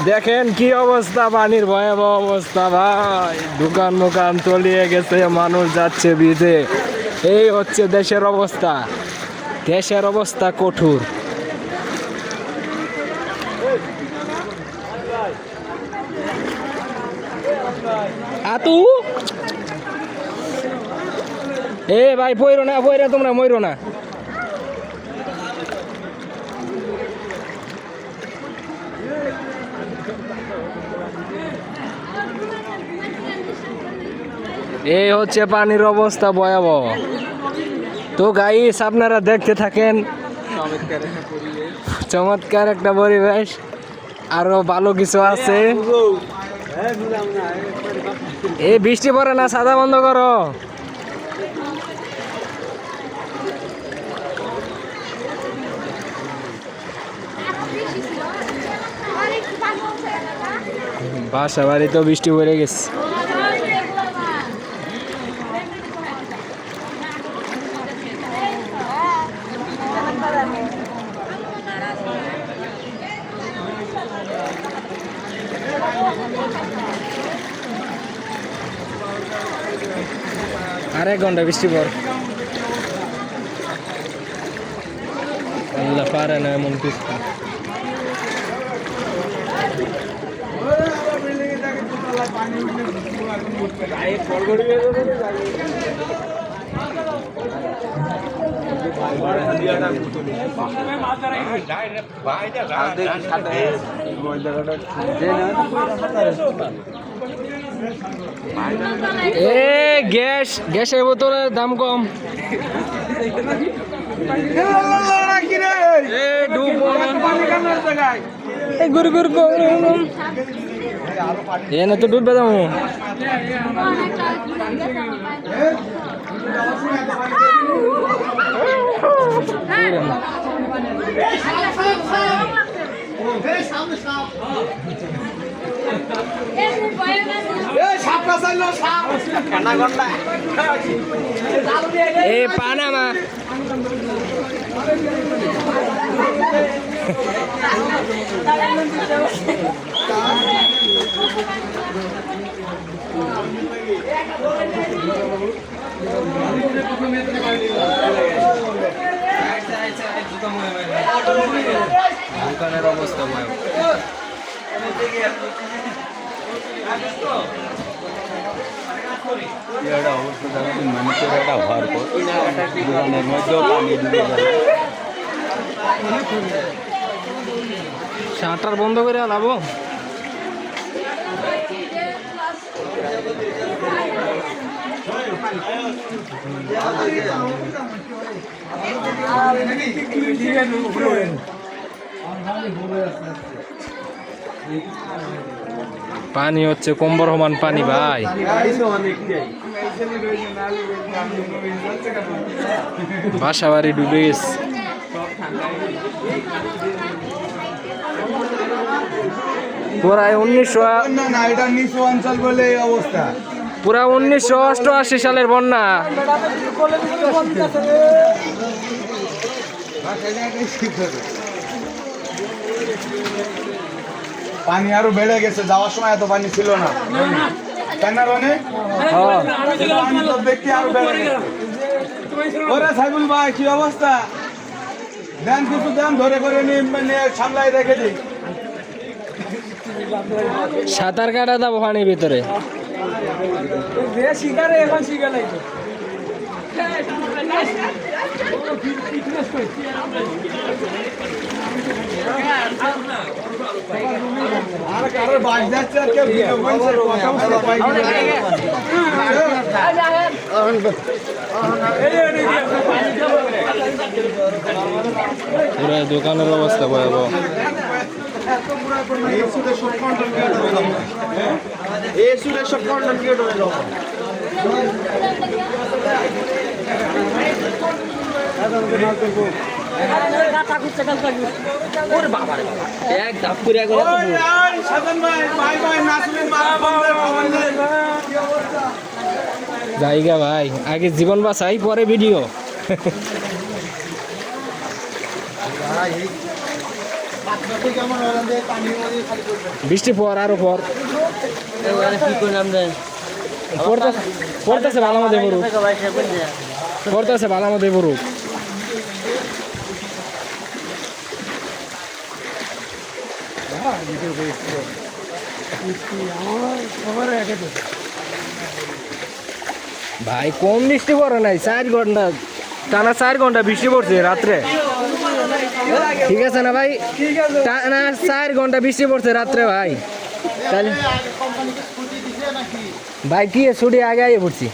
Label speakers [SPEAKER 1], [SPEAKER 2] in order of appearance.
[SPEAKER 1] দেখেন কি অবস্থা, পানির ভয়াবহ অবস্থা ভাই। দোকান মোকান তলিয়ে গেছে, মানুষ যাচ্ছে ভিজে। এই হচ্ছে দেশের অবস্থা, দেশের অবস্থা কঠোর। আতু এ ভাই পইরো না, পইরা তোমরা মইরো না। এই হচ্ছে পানির অবস্থা ভয়াবহ। তো গাইস আপনারা দেখতে থাকেন, চমৎকার একটা পরিবেশ, আরো ভালো কিছু আছে। এই বৃষ্টি পড়ে না, সাদা বন্ধ করো। বাসা বাড়িতেও বৃষ্টি পড়ে গেছে। আরেক ঘন্টা বৃষ্টি পর, আল্লাহ পারে না এমন কিছু। গ্যাসের বোতলের দাম কম। এনে তো ডুববে দাম। এ পানামা দোকানের অবস্থা মানুষের একটা হওয়ার পর দোকানের মধ্যেও পানি ডুবে যায়। শাটার বন্ধ করে আলাবো। পানি হচ্ছে কোম্বর সমান পানি ভাই। বাসা বাড়ি ডুবে গেছে। পুরাই 1900 অঞ্চল বলে এই অবস্থা। পুরা 1988 সালের বন্যা।
[SPEAKER 2] পানি আরো বেড়ে গেছে, যাওয়ার সময় এত পানি ছিল না। ওরে সাইবুল ভাই কি অবস্থা? দেন কিছু দেন, ধরে করে নিয়ে সামলাই রেখে দিই।
[SPEAKER 1] সাঁতার কাটা যাবো পানির ভিতরে।
[SPEAKER 2] আর কারোর বাস যাচ্ছে আর কেউ
[SPEAKER 1] পুরো দোকানের অবস্থা ভয়াবহ। জায়গা ভাই, আগে জীবন বাঁচাই পরে ভিডিও। বৃষ্টি পর আরো পর
[SPEAKER 3] কি করলাম রে
[SPEAKER 1] পড়তেছে ভালো মতো বরুক পড়তেছে ভালো মতো বরুক ভাই কম বৃষ্টি পড়ে নাই 4 ঘন্টা টানা 4 ঘন্টা বৃষ্টি পড়ছে রাত্রে ঠিক আছে না ভাই টানা 4 ঘন্টা বৃষ্টি পড়ছে রাত্রে ভাই তাহলে ভাই কি ছুটি আগে আগে পড়ছি